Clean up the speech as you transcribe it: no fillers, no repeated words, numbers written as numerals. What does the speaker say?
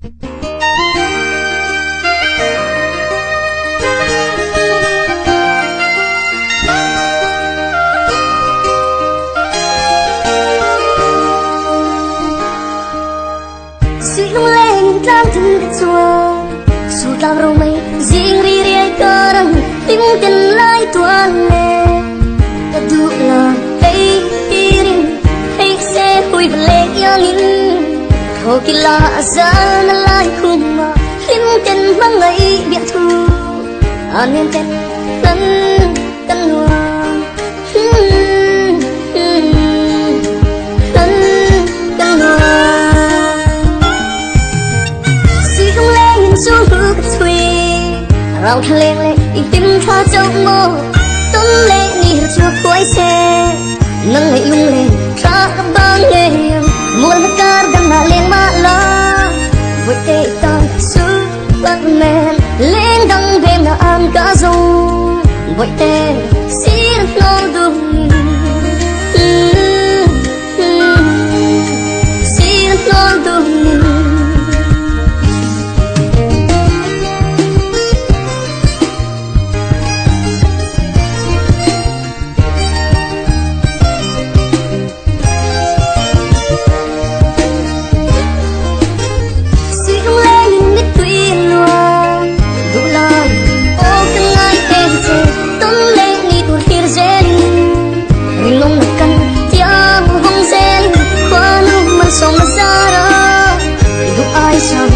Su tao râu mây riêng ri ri cơ răng tim tin lại tuan lệ ta du là hey tiring hey se hui bele yang in thô kỳ lạ ra na lại khum mà lim tin mang ngày biệt thu an em tên tân tân hoàng rau thang leng leng in tim tha trong mơ tôm leng ni chua quay xe nâng lệ lung lên tra băng nghe muôn car đâm na lên mà la với tê tan su bắt men lên đăng đêm na ăn cá rong với tê xin nó đúng xin nó đúng so